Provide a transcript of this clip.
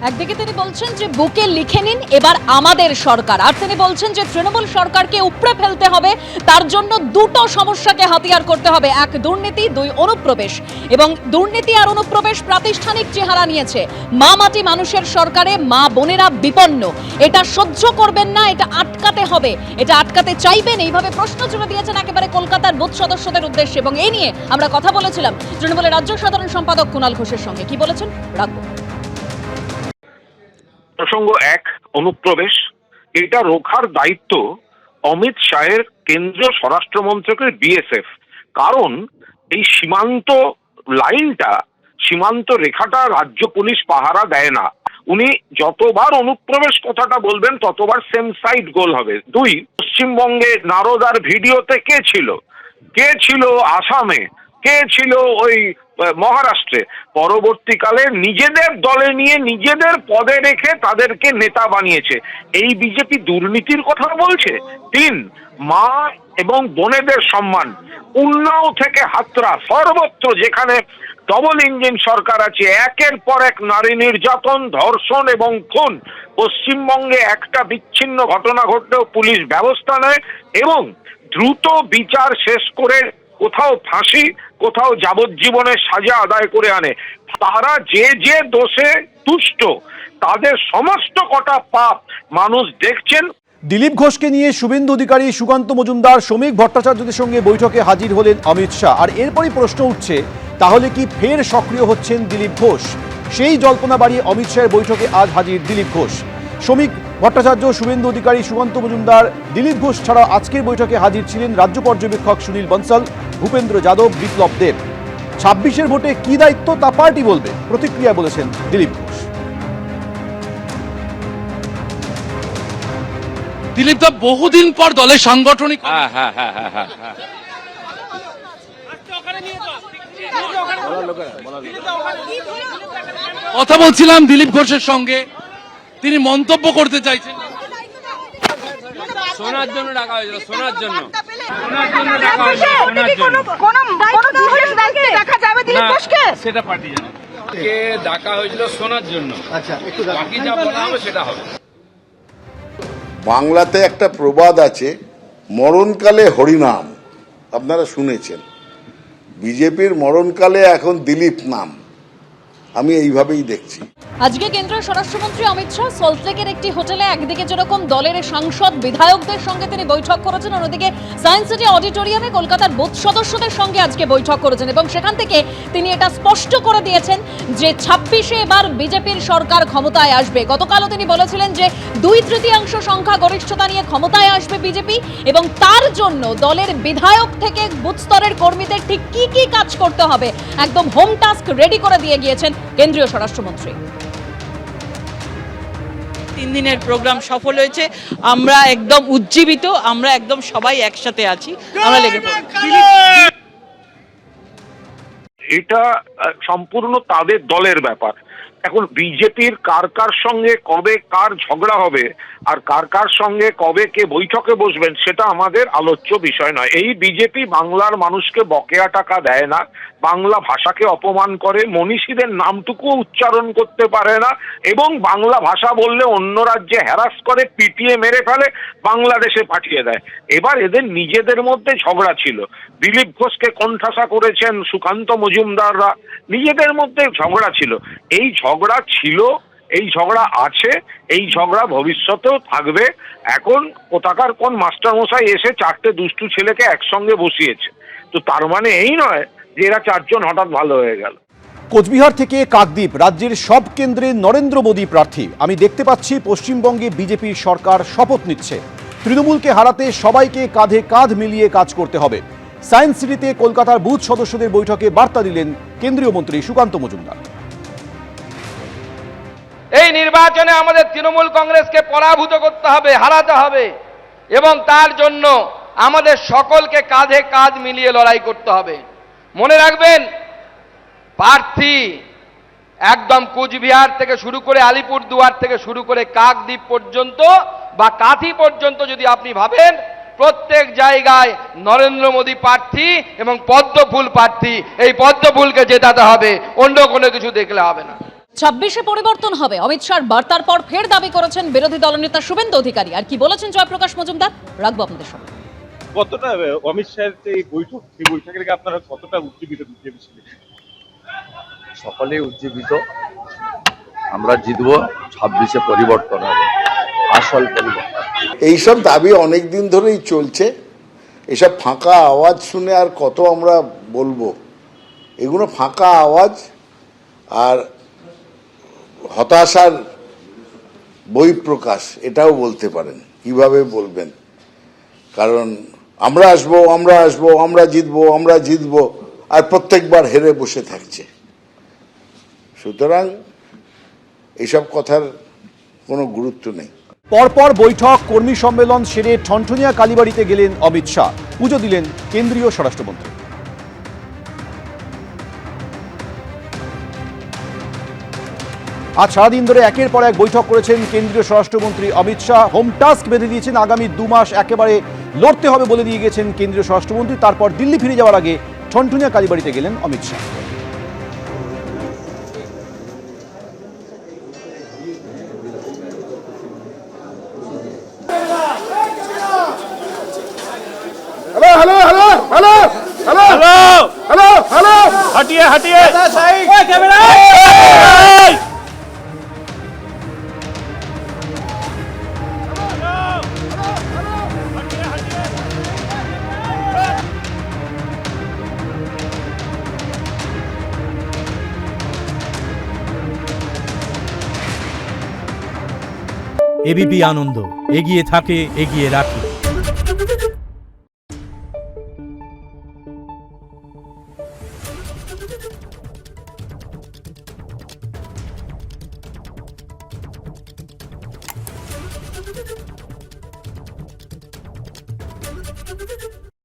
একদিকে তিনি বলছেন যে বুকে লিখে নিন এবার আমাদের সরকার, আর তিনি বলছেন যে তৃণমূল সরকারকে উপড়ে ফেলতে হবে, তার জন্য দুটো সমস্যাকে হাতিয়ার করতে হবে, এক দুর্নীতি, দুই অনুপ্রবেশ। এবং দুর্নীতি আর অনুপ্রবেশ প্রাতিষ্ঠানিক চেহারা নিয়েছে। মা মাটি মানুষের সরকারে মা বোনেরা বিপন্ন, এটা সহ্য করবেন না, এটা আটকাতে হবে, এটা আটকাতে চাইবেন, এইভাবে প্রশ্ন ছুড়ে দিয়েছেন একেবারে কলকাতার বুথ সদস্যদের উদ্দেশ্যে। এবং এই নিয়ে আমরা কথা বলেছিলাম তৃণমূলের রাজ্য সাধারণ সম্পাদক কুণাল ঘোষের সঙ্গে। কি বলেছেন রাখবো। প্রসঙ্গ এক, অনুপ্রবেশ, এটা রোখার দায়িত্ব অমিত শাহের কেন্দ্রীয় স্বরাষ্ট্রমন্ত্রকের বিএসএফ। কারণ এই সীমান্ত লাইনটা, সীমান্ত রেখাটা রাজ্য পুলিশ পাহারা দেয় না। উনি যতবার অনুপ্রবেশ কথাটা বলবেন ততবার সেম সাইড গোল হবে। দুই, পশ্চিমবঙ্গে নারদার ভিডিওতে কে ছিল আসামে, কে ছিল ওই মহারাষ্ট্রে, পরবর্তীকালে নিজেদের দলে নিয়ে নিজেদের পদে রেখে তাদেরকে নেতা বানিয়েছে। এই বিজেপি দুর্নীতির কথা বলছে। তিন, মা এবং বোনেদের সম্মান, উন্নাও থেকে হাতরা সর্বত্র যেখানে ডবল ইঞ্জিন সরকার আছে, একের পর এক নারী নির্যাতন, ধর্ষণ এবং খুন। পশ্চিমবঙ্গে একটা বিচ্ছিন্ন ঘটনা ঘটলেও পুলিশ ব্যবস্থা নেয় এবং দ্রুত বিচার শেষ করে কোথাও ফাঁসি, কোথাও যাবজ্জীবনের সাজা আদায় করে আনে। তারা যে দোষে তুষ্ট, তাদের সমস্ত কটা পাপ মানুষ দেখছেন। দিলীপ ঘোষকে নিয়ে শুভেন্দু অধিকারী, সুকান্ত মজুমদার, শ্রমিক ভট্টাচার্যদের সঙ্গে বৈঠকে হাজির হলেন অমিত শাহ। আর এরপরই প্রশ্ন উঠছে, তাহলে কি ফের সক্রিয় হচ্ছেন দিলীপ ঘোষ? সেই জল্পনা বাড়িয়ে অমিত শাহের বৈঠকে আজ হাজির দিলীপ ঘোষ। শ্রমিক ভট্টাচার্য, শুভেন্দু অধিকারী, সুকান্ত মজুমদার, দিলীপ ঘোষ ছাড়া আজকের বৈঠকে হাজির ছিলেন রাজ্য পর্যবেক্ষক সুনীল বনসল, ভূপেন্দ্র যাদব, বিপ্লব দেব। 26-এর ভোটে কি দায়িত্ব তা পার্টি বলবে, প্রতিক্রিয়া বলেছেন দিলীপ ঘোষ। দিলীপ দা বহুদিন পর দলের সাংগঠনিক কথা বলছিলাম দিলীপ ঘোষের সঙ্গে, তিনি মন্তব্য করতে চাইছেন। শোনার জন্য ডাকা হয়েছিল, শোনার জন্য সেটা পার্টি জানে, কে ডাকা হয়েছিল শোনার জন্য। আচ্ছা, বাকি যা বলা হবে সেটা হবে। বাংলাতে একটা প্রবাদ আছে, মরণকালে হরিনাম, আপনারা শুনেছেন। বিজেপির মরণকালে এখন দিলীপ নাম, আমি এইভাবেই দেখছি। আজকে কেন্দ্রীয় স্বরাষ্ট্রমন্ত্রী অমিত শাহ সল্টলেকের একটি হোটেলে একদিকে যেরকম দলের সাংসদ বিধায়কদের সঙ্গে তিনি বৈঠক করেছেন, অন্যদিকে সায়েন্স সিটি অডিটোরিয়ামে কলকাতার বুথ সদস্যদের সঙ্গে আজকে বৈঠক করেছেন। এবং সেখান থেকে তিনি এটা স্পষ্ট করে দিয়েছেন যে 26-এ এবার বিজেপির সরকার ক্ষমতায় আসবে। গতকালও তিনি বলেছিলেন যে 2/3 সংখ্যা গরিষ্ঠতা নিয়ে ক্ষমতায় আসবে বিজেপি, এবং তার জন্য দলের বিধায়ক থেকে বুথ স্তরের কর্মীদের ঠিক কি কি কাজ করতে হবে একদম হোম টাস্ক রেডি করে দিয়ে গিয়েছেন কেন্দ্রীয় স্বরাষ্ট্রমন্ত্রী। 3 দিনের প্রোগ্রাম সফল হয়েছে, আমরা একদম উজ্জীবিত, আমরা একদম সবাই একসাথে আছি, আমরা লেগে পড়ব। এটা সম্পূর্ণ তাদের দলের ব্যাপার। এখন বিজেপির কার সঙ্গে কবে কার ঝগড়া হবে আর কার সঙ্গে কবে কে বৈঠকে বসবেন সেটা আমাদের আলোচ্য বিষয় নয়। এই বিজেপি বাংলার মানুষকে বকেয়া টাকা দেয় না, বাংলা ভাষাকে অপমান করে, মনীষীদের নামটুকুও উচ্চারণ করতে পারে না, এবং বাংলা ভাষা বললে অন্য রাজ্যে হ্যারাস করে, পিটিয়ে মেরে ফেলে, বাংলাদেশে পাঠিয়ে দেয়। এবার এদের নিজেদের মধ্যে ঝগড়া ছিল, দিলীপ ঘোষকে কোণঠাসা করেছেন সুকান্ত মজুমদাররা, নিজেদের মধ্যে ঝগড়া ছিল। এই ঝগড়া ছিল, এই ঝগড়া আছে, এই ঝগড়া ভবিষ্যতেও থাকবে। এখন কোথাকার কোন মাস্টারমশাই এসে 4টে দুষ্টু ছেলেকে একসঙ্গে বসিয়েছে, তো তার মানে এই নয় যে এরা 4 জন হঠাৎ ভালো হয়ে গেল। কোচবিহার থেকে কাকদ্বীপ, রাজ্যের সব কেন্দ্রে নরেন্দ্র মোদী প্রার্থী। আমি দেখতে পাচ্ছি পশ্চিমবঙ্গে বিজেপির সরকার শপথ নিচ্ছে, তৃণমূলকে হারাতে সবাইকে কাঁধে কাঁধ মিলিয়ে কাজ করতে হবে। সায়েন্স সিটিতে কলকাতার বুথ সদস্যদের বৈঠকে বার্তা দিলেন কেন্দ্রীয় মন্ত্রী সুকান্ত মজুমদার। এই নির্বাচনে আমাদের তৃণমূল কংগ্রেসকে পরাভূত করতে হবে, হারাতে হবে, এবং তার জন্য আমাদের সকলকে কাঁধে কাঁধ মিলিয়ে লড়াই করতে হবে। মনে রাখবেন, প্রার্থী একদম কোচবিহার থেকে শুরু করে আলিপুরদুয়ার থেকে শুরু করে কাকদ্বীপ পর্যন্ত বা কাঁথি পর্যন্ত যদি আপনি ভাবেন, প্রত্যেক জায়গায় নরেন্দ্র মোদী প্রার্থী এবং পদ্মফুল প্রার্থী। এই পদ্মফুলকে জেতাতে হবে, অন্য কোনো কিছু দেখলে হবে না। ছাব্বিশে পরিবর্তন হবে, অমিত শাহর বার্তার পর ফের দাবি করেছেন বিরোধী দলনেতা শুভেন্দু অধিকারী। আর কি বলেছেন জয়প্রকাশ মজুমদার, রাখবো আপনাদের সঙ্গে। কতটা অমিত শাহের যে এই বৈঠক, সেই বৈঠকের থেকে আপনারা কতটা উজ্জীবিত বিজেপি ছিলেন? সকলেই উজ্জীবিত। আমরা জিতবো, 26-এ পরিবর্তন হবে, আসল পরিবর্তন। এইসব দাবি অনেক দিন ধরেই চলছে। এসব ফাঁকা আওয়াজ শুনে আর কত আমরা বলবো? এগুলো ফাঁকা আওয়াজ আর হতাশার বহিঃপ্রকাশ, এটাও বলতে পারেন। কিভাবে বলবেন? কারণ আমরা আসবো, আমরা জিতবো, আর প্রত্যেকবার হেরে বসে থাকছে। সুতরাং এসব কথার কোনো গুরুত্ব নেই। পরপর বৈঠক, কর্মী সম্মেলন সেরে ঠনঠনিয়া কালীবাড়িতে গেলেন অমিত শাহ, পুজো দিলেন কেন্দ্রীয় স্বরাষ্ট্রমন্ত্রী। আজ সারাদিন ধরে একের পর এক বৈঠক করেছেন কেন্দ্রীয় স্বরাষ্ট্রমন্ত্রী অমিত শাহ। হোম টাস্ক বেঁধে দিয়েছেন, আগামী 2 মাস একেবারে লড়তে হবে বলে দিয়ে গেছেন কেন্দ্রীয় স্বরাষ্ট্রমন্ত্রী। তারপর দিল্লি ফিরে যাওয়ার আগে ঠনঠনিয়া কালীবাড়িতে গেলেন অমিত শাহ। এবিপি আনন্দ, এগিয়ে থাকে, এগিয়ে রাখে।